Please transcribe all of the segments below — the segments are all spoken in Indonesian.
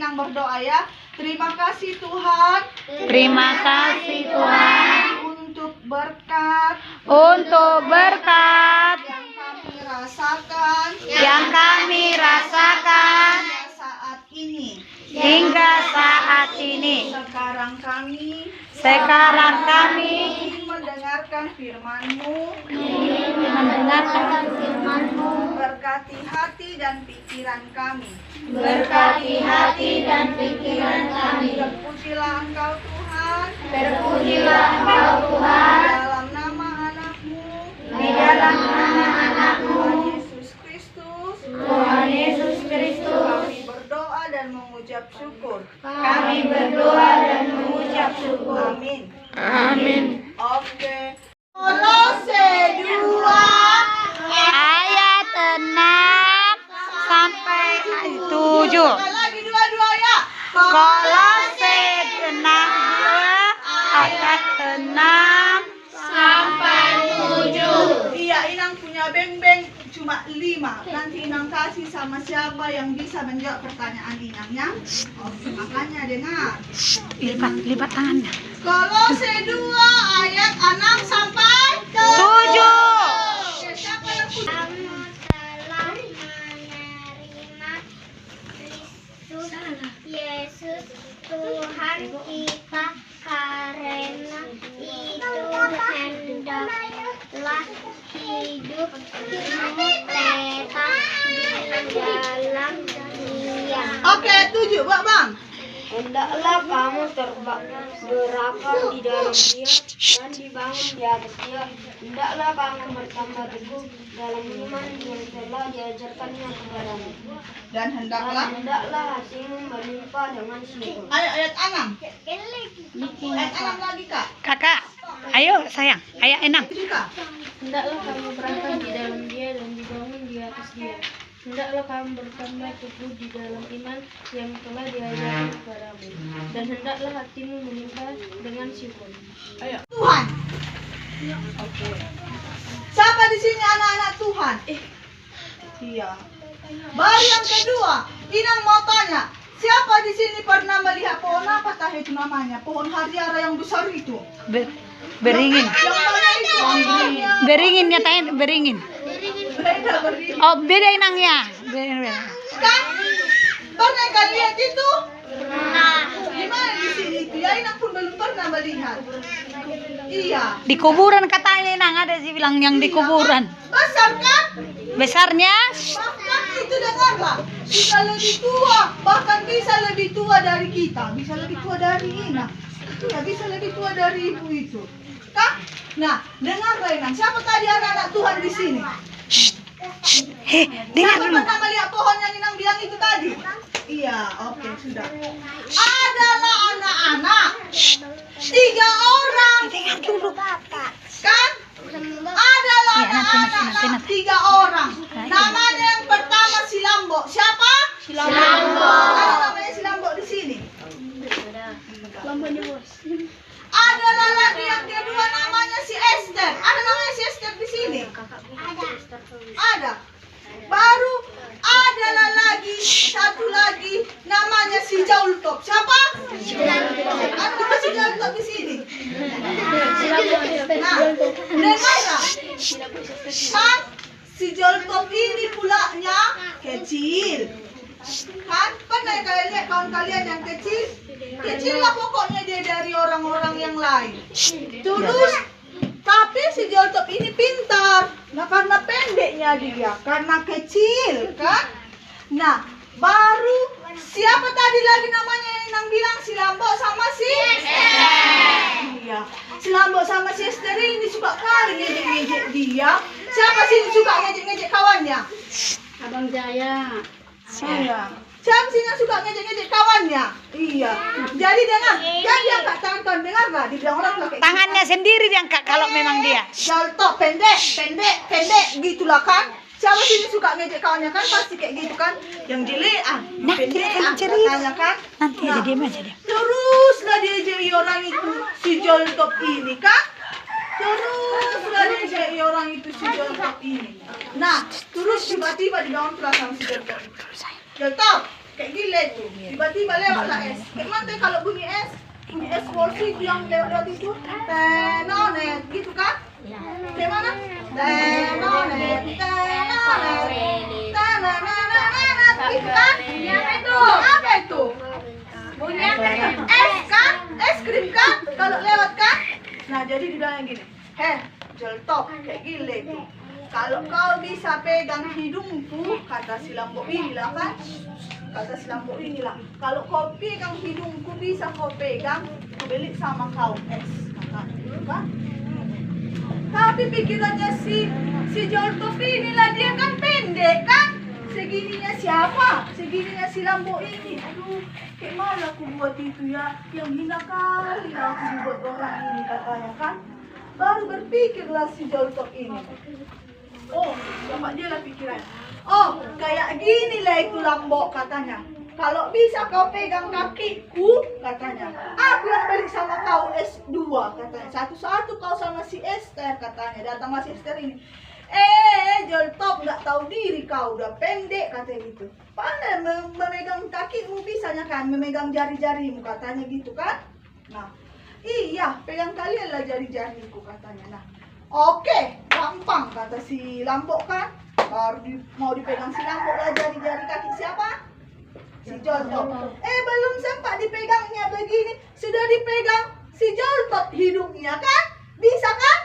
Inang berdoa ya. Terima kasih Tuhan. Terima kasih Tuhan Untuk berkat untuk berkat yang kami rasakan yang kami rasakan saat ini. hingga saat ini. Sekarang kami ingin mendengarkan firman-Mu. mendengarkan Berkati hati dan pikiran kami. berkati hati dan pikiran kami. Terpujilah Engkau Tuhan. Terpujilah Engkau Tuhan Dalam nama anak-Mu. di dalam nama anakmu Tuhan Yesus Kristus. Tuhan Yesus Kristus. Kami berdoa dan mengucap syukur. Kami berdoa dan mengucap syukur. Amin. Amin. Oke. Kolose 2 Ayat 6 sampai 7. Sekali lagi dua-dua ya. Kolose 6 ayat 6 sampai 7. Iya, Inang punya beng-beng cuma 5. Nanti Inang kasih sama siapa yang bisa menjawab pertanyaan Inang ya. Oke, makanya dengar. Lipat tangannya. Kolose 2 ayat 6 sampai 7. Oke, siapa yang punya? Kamu telah menerima Kristus Yesus Tuhan kita karena itu hendaklah hidup tetap di dalam Dia. Oke, 7, Pak Bang. Hendaklah kamu berakar di dalam Dia dan dibangun di atas Dia. Hendaklah kamu bertambah teguh dalam iman yang telah diajarkannya kepadamu. Dan Dan hendaklah hendaklah hatimu berlimpah dengan syukur. ayo ayat 6. Ayat 6 lagi, Kak. Kakak, ayo sayang, ayat 6. Itu, Kak. Hendaklah kamu berakar di dalam Dia dan dibangun di atas Dia. Hendaklah kamu bertambah teguh di dalam iman yang telah diajarkan kepadamu. Dan hendaklah hatimu berlimpah dengan syukur. Ayo. Tuhan. Oke. Siapa di sini anak-anak Tuhan? Iya. Baru yang kedua, Inang mau tanya, siapa di sini pernah melihat pohon apa tah itu namanya? Pohon hariara yang besar itu. Beringin. Yang mana itu? Beringin nyatain beringin. Beda beringin. Oh, beda inangnya. Beda. Kan? Pernah kalian lihat itu? Di mana di sini itu? Ya Inang pun belum pernah melihat. Iya. Di kuburan katanya inang ada sih bilang yang di kuburan. Besar kan? Besarnya Bahkan itu dengarlah, bisa lebih tua, bahkan bisa lebih tua dari kita, bisa lebih tua dari Ina, ya bisa lebih tua dari ibu itu, kan? Nah, dengarlah Ina, siapa tadi anak-anak Tuhan di sini? dengar Siapa dulu. pernah melihat pohon yang Inang bilang itu tadi? Iya, oke sudah. Adalah anak-anak, 3 orang, Dengar dulu. kan? Adalah Iya, nanti. anak-anak 3 orang. Namanya yang pertama si Lambo. Siapa? Si Lambo. Ada namanya si Lambo di sini. Adalah lagi yang kedua namanya si Esther. Ada namanya si Esther di sini. Ada. Baru adalah lagi satu lagi namanya si Jaultop. Siapa? Ada nama si Jaultop di sini. Nah, dengarlah. Kan si Jaultop ini pulanya kecil. Kan pernah kalian lihat kawan kalian yang kecil? Kecil lah pokoknya dia dari orang-orang yang lain. Terus tapi si Jaultop ini pintar. Nah karena pendeknya dia, karena kecil kan. Nah baru siapa tadi lagi namanya yang Inang bilang si Lambo sama si Esther. Iya, si Lambo sama si Esther ini suka kali ngejek-ngejek dia. Siapa sih yang suka ngejek-ngejek kawannya? Abang Jaya. Iya. Siapa sih yang suka ngejek-ngejek kawannya? Iya. Jadi dengar, jadi angkat tangan kawan dengar nggak? Dibilang orang pakai Tangannya sendiri diangkat kalau memang dia. Jaltok pendek, gitulah kan. Siapa sih yang suka ngejek kawannya kan pasti kayak gitu kan. Yang jelean, Nah, pendek, kita kan cerita. katanya kan. Nanti aja diam aja dia. Teruslah diejeki orang itu si Jaltok ini kan. Teruslah diejeki orang itu si Jaltok ini. Nah, terus tiba-tiba dibangun perasaan si Jaltok. Jaltok, kayak gile tuh. Tiba-tiba lewatlah es. Kayak mana kalau bunyi es? Bunyi es polsi yang lewat itu. Tenonet, gitu kan? Kayak mana? Tenonet, tenonet, gitu kan? Apa itu? Bunyi es kan? Es krim kan? Kalau lewat kan? Nah jadi dibilang gini. Jeltop, kayak gile tuh. Kalau kau bisa pegang hidungku, kata si Lambo inilah kan? Kata si Lambo inilah. Kalau kau pegang hidungku, bisa kau pegang, aku beli sama kau es. Kata gitu kan? Tapi pikirannya si Joltop inilah, dia kan pendek kan? Segininya siapa? Segininya si Lambo ini. Aduh, kayak mana aku buat itu ya? Yang hina kali aku buat orang ini katanya kan? Baru berpikirlah si Joltop ini. Oh, siapa dia lah pikiran. Oh, kayak gini lah itu Lambo katanya. Kalau bisa kau pegang kakiku katanya, aku yang beli sama kau S2 katanya. Satu-satu kau sama si Esther katanya. Datang masih Esther ini. Joltop nggak tahu diri kau, udah pendek katanya gitu. Pandai memegang kakimu bisanya kan, memegang jari-jarimu katanya gitu kan. Nah, iya, pegang kalian lah jari-jariku katanya. Nah, oke, gampang kata si Lambo kan. Baru mau dipegang si Lambo lah jari-jari kaki siapa? Si Joltop. Belum sempat dipegangnya begini, sudah dipegang si Joltop hidungnya kan? Bisa kan?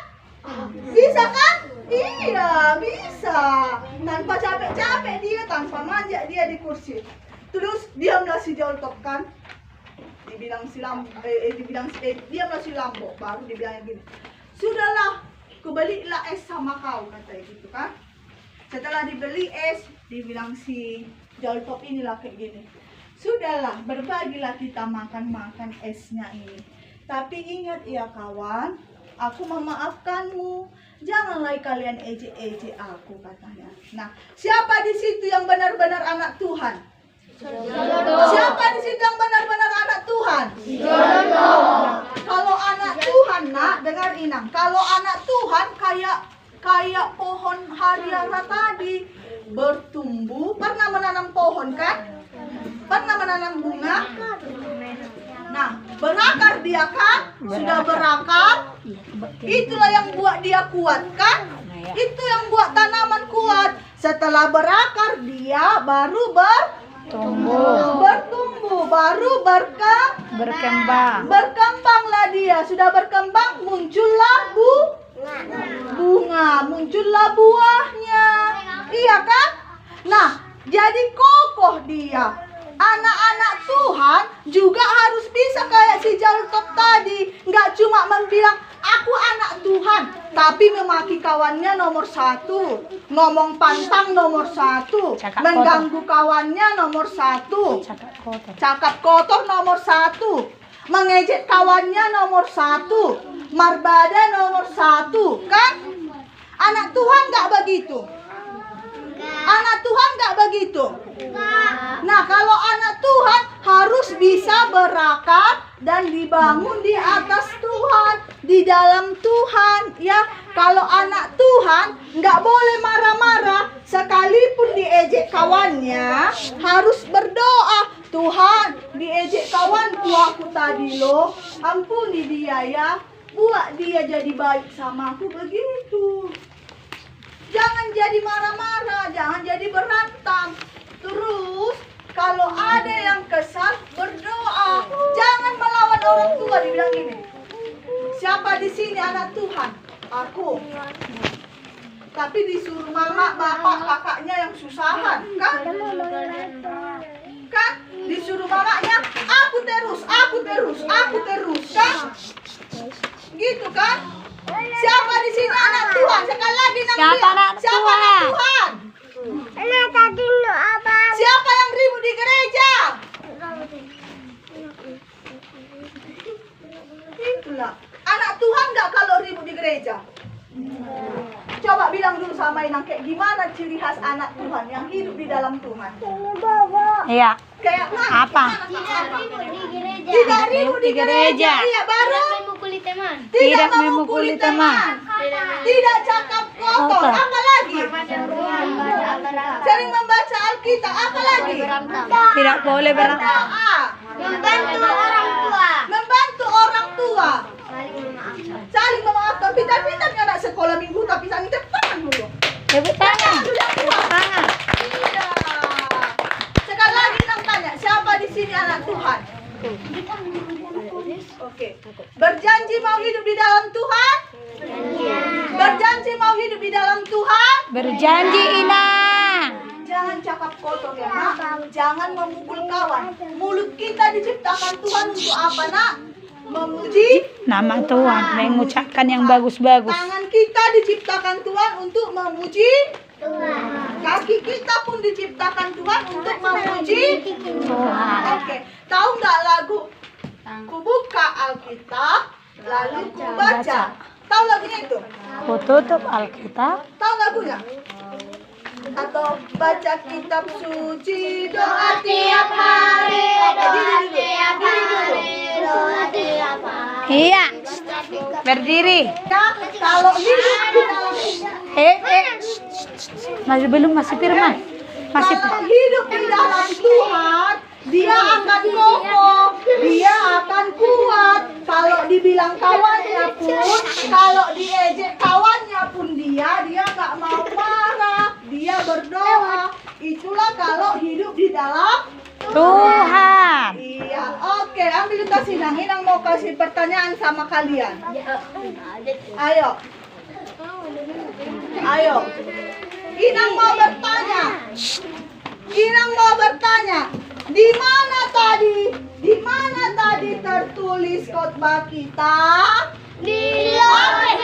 Bisa kan? Iya, bisa. Tanpa capek-capek dia, tanpa manjak dia di kursi. Terus diamlah si Joltop kan? Dibilang si Lambo, diamlah si Lambo. Baru dibilang gini. Sudahlah, kubelilah es sama kau katanya gitu kan. Setelah dibeli es, dibilang si Joltop inilah kayak gini. Sudahlah, berbagilah kita makan esnya ini. Tapi ingat ya kawan, aku memaafkanmu. Janganlah kalian ejek-ejek aku katanya. Nah, siapa di situ yang benar-benar anak Tuhan? Siapa di situ yang benar-benar anak Tuhan? Nah, kalau anak Tuhan, nak, dengar Inang. Kalau anak Tuhan kayak pohon hariara tadi bertumbuh. Pernah menanam pohon kan? Pernah menanam bunga? Nah, berakar dia kan? Sudah berakar. Itulah yang buat dia kuat kan? Itu yang buat tanaman kuat. Setelah berakar dia baru bertumbuh, baru Berkembang. Berkembanglah dia. Sudah berkembang, muncullah bunga, muncullah buahnya. Iya kan? Nah, jadi kokoh dia. Anak-anak Tuhan juga harus bisa kayak si Joltop tadi. Nggak cuma bilang, aku anak Tuhan, tapi memaki kawannya nomor 1. Ngomong pantang nomor 1. Mengganggu kawannya nomor 1. Cakap kotor nomor 1. Mengejek kawannya nomor 1. Marbada nomor 1. Kan? Anak Tuhan nggak begitu. Anak Tuhan nggak begitu. Nah, kalau anak Tuhan harus bisa berakar dan dibangun di atas Tuhan, di dalam Tuhan, ya. Kalau anak Tuhan nggak boleh marah-marah, sekalipun diejek kawannya, harus berdoa. Tuhan, diejek kawanku aku tadi loh, ampuni dia ya, buat dia jadi baik sama aku begitu. Jangan jadi marah-marah, jangan jadi berantem. Terus kalau ada yang kesal, berdoa. Jangan melawan orang tua, dibilang gini. Siapa di sini anak Tuhan? Aku. Tapi disuruh mama, bapak, kakaknya yang susahan, kan? Kan? Disuruh mamanya, aku terus, kan? Gitu kan? Siapa di sini anak Tuhan? Sekali lagi Siapa anak Tuhan? Siapa yang ribut di gereja? Itulah. Anak Tuhan nggak kalau ribut di gereja? Coba bilang dulu sama Inang, kayak gimana ciri khas anak Tuhan yang hidup di dalam Tuhan? Iya. Kayak mana? Apa? Tidak ribut di gereja. Iya, baru. Tidak memukuli teman. Tidak cakap kotor. Apa lagi? Sering membaca Alkitab. Apa lagi? Tidak boleh berantem. Berdoa. Membantu orang tua. Membantu orang tua. Saling memaafkan. Pintar-pintarnya anak sekolah minggu tapi saling depan dulu. Tepuk tangan. Tepuk tangan. Iya. Sekali lagi Nang tanya, siapa di sini anak Tuhan? Oke. Berjanji mau hidup di dalam Tuhan? Berjanji mau hidup di dalam Tuhan? Berjanji Inang. Jangan cakap kotor ya nak. Jangan memukul kawan. Mulut kita diciptakan Tuhan untuk apa nak? Memuji. Nama Tuhan, mengucapkan yang bagus-bagus. Tangan kita diciptakan Tuhan untuk memuji. Kaki kita pun diciptakan Tuhan untuk memuji Tuhan. Oke. Tahu nggak lagu? Ku buka Alkitab, lalu ku baca. Tahu lagunya itu? Ku tutup Alkitab. Tahu lagunya? Atau baca kitab suci, doa tiap hari. Iya. Berdiri. Nah, kalau hidup di dalam Masih firman. Masih kalau hidup di dalam Tuhan, dia akan kokoh, dia akan kuat. Kalau dibilang kawannya pun, kalau diejek kawannya pun dia nggak mau marah, dia berdoa. Itulah kalau hidup di dalam Tuhan. Iya. Oke, ambil kasih Nang. Inang mau kasih pertanyaan sama kalian. Ayo. Ayo. Inang mau bertanya. Inang mau bertanya. Di mana tadi tertulis khotbah kita? Di luar.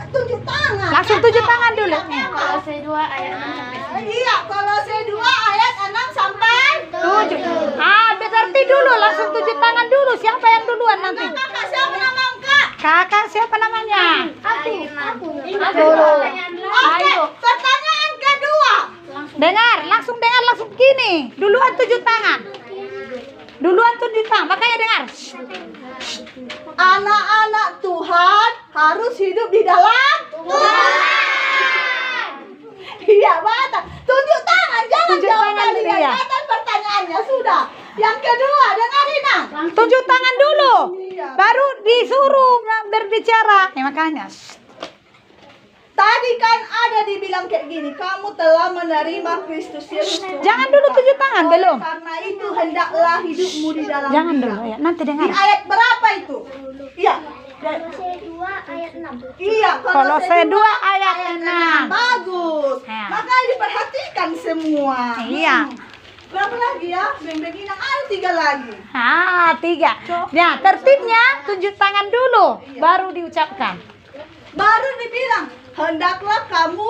Tunjuk tangan. Langsung tujuh tangan dulu. Kolose 2 ayat 6 sampai 9. Iya, Kolose 2 ayat 6 sampai Tujuh. Berarti dulu langsung tujuh tangan dulu. Siapa yang duluan nanti? Kakak siapa nama Kak? Kakak siapa namanya? Aku. Oke, pertanyaan kedua. Dengar, langsung gini. Duluan tujuh tangan. Duluan tujuh tangan. Makanya dengar. Anak-anak Tuhan harus hidup di dalam Tuhan. Iya, mata. Tunjuk tangan, jangan Tunjuk jawab tangan, tadi. iya. Kelihatan pertanyaannya sudah. Yang kedua, dengarin Nang. Tujuh tangan dulu. Iya. Baru disuruh berbicara. Makanya. Tadi kan ada dibilang kayak gini, kamu telah menerima Kristus Yesus. Tuhan Jangan dulu kita. tujuh tangan, Oleh belum. Karena itu hendaklah hidupmu di dalam Jangan Dia. dulu ya. Nanti Di dengar. ayat berapa itu? Iya. Kolose 2 ayat 6. Iya, Kolose 2 ayat 6. Bagus. Ya. Makanya diperhatikan semua. Iya. Berapa lagi ya? Beng-beng Inang ada 3 lagi. 3. Ya, tertibnya tujuh tangan dulu. Baru diucapkan. Baru dibilang, hendaklah kamu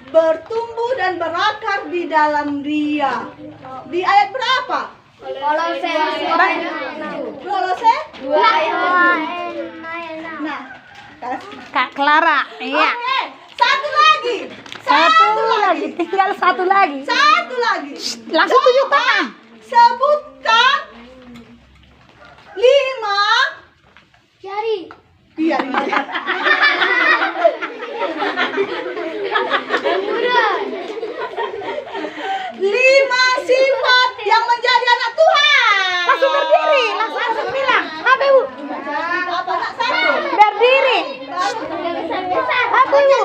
bertumbuh dan berakar di dalam Dia. Di ayat berapa? Kolose Kolose? 2 ayat 6. Nah, Kak Clara. Iya. Oke, satu lagi. Satu lagi. Tinggal satu lagi. Satu lagi. Langsung tujuh tangan. Sebutkan 5. Jari. Iya, 5. Lima sifat yang menjadi anak Tuhan. Langsung berdiri. Langsung bilang. Apa ibu? Apa nak satu? Berdiri. Apa ibu?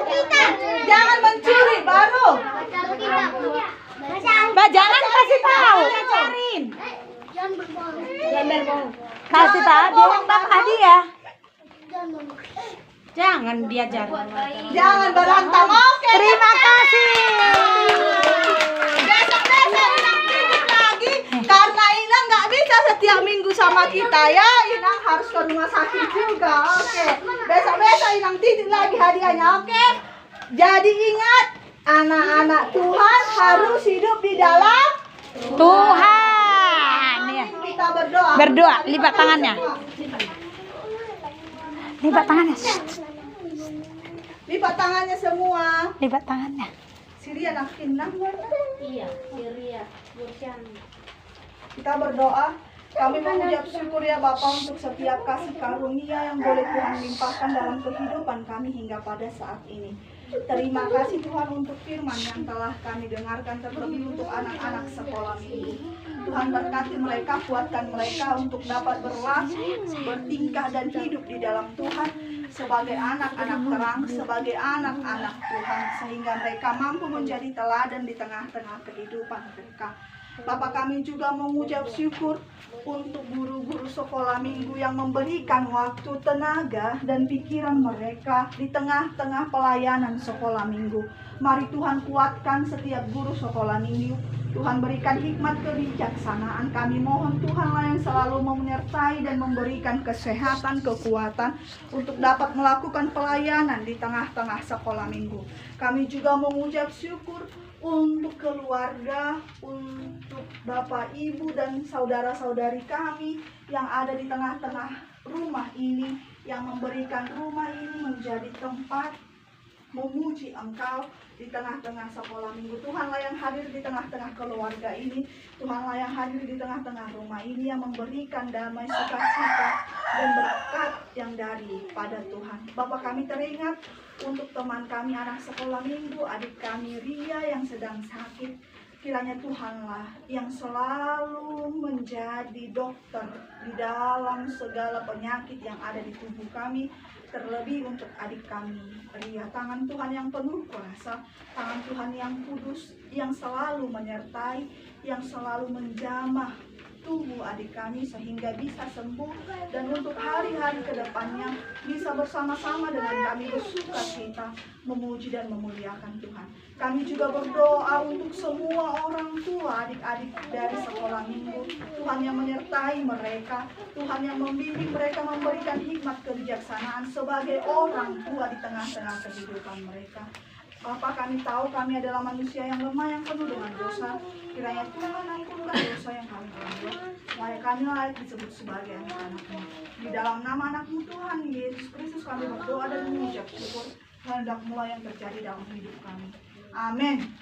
Jangan mencuri baru. Jangan kasih tahu. Ajarin. Jangan berbohong. Kasih tahu. Dia yang bantah dia. Jangan berbohong. Jangan diajar. Jangan berantem. Oke. Terima kasih. Besok-besok Inang titip lagi karena Inang nggak bisa setiap minggu sama kita ya. Inang harus ke rumah sakit juga. Oke. Besok-besok Inang titip lagi hadiahnya. Oke. Jadi ingat, anak-anak Tuhan harus hidup di dalam Tuhan. Ya. kita berdoa. Berdoa, lipat tangannya. Lipat tangannya. Lipat tangannya semua. Lipat tangannya. Syria nakin nang warna. Iya, Syria, Bursian. Kita berdoa. Kami mengucap syukur ya Bapa untuk setiap kasih karunia yang boleh Tuhan limpahkan dalam kehidupan kami hingga pada saat ini. Terima kasih Tuhan untuk firman yang telah kami dengarkan, terlebih untuk anak-anak sekolah minggu. Tuhan berkati mereka, kuatkan mereka untuk dapat berlaku, bertingkah dan hidup di dalam Tuhan sebagai anak-anak terang, sebagai anak-anak Tuhan, sehingga mereka mampu menjadi teladan di tengah-tengah kehidupan mereka. Bapak, kami juga mengucap syukur untuk guru-guru sekolah minggu yang memberikan waktu, tenaga, dan pikiran mereka di tengah-tengah pelayanan sekolah minggu. Mari Tuhan kuatkan setiap guru sekolah minggu. Tuhan berikan hikmat kebijaksanaan. Kami mohon Tuhanlah yang selalu menyertai dan memberikan kesehatan, kekuatan untuk dapat melakukan pelayanan di tengah-tengah sekolah minggu. Kami juga mengucap syukur untuk keluarga, untuk Bapak, Ibu, dan saudara-saudari kami yang ada di tengah-tengah rumah ini, yang memberikan rumah ini menjadi tempat memuji Engkau di tengah-tengah sekolah minggu. Tuhanlah yang hadir di tengah-tengah keluarga ini. Tuhanlah yang hadir di tengah-tengah rumah ini, yang memberikan damai, sukacita, dan berkat yang daripada Tuhan. Bapak, kami teringat untuk teman kami anak sekolah minggu, adik kami Ria yang sedang sakit. Kiranya Tuhanlah yang selalu menjadi dokter di dalam segala penyakit yang ada di tubuh kami, terlebih untuk adik kami Ria. Tangan Tuhan yang penuh kuasa, tangan Tuhan yang kudus, yang selalu menyertai, yang selalu menjamah tubuh adik kami sehingga bisa sembuh, dan untuk hari-hari kedepannya bisa bersama-sama dengan kami bersuka cita, memuji dan memuliakan Tuhan. Kami juga berdoa untuk semua orang tua adik-adik dari sekolah minggu. Tuhan yang menyertai mereka, Tuhan yang membimbing mereka, memberikan hikmat kebijaksanaan sebagai orang tua di tengah-tengah kehidupan mereka. Bapak, kami tahu kami adalah manusia yang lemah, yang penuh dengan dosa. Kiranya Tuhan ampunkan dosa yang kami perbuat, supaya kami layak disebut sebagai anak-anak-Mu. Di dalam nama anak-Mu Tuhan Yesus Kristus kami berdoa dan mengucap syukur. Hendak mulai yang terjadi dalam hidup kami. Amin.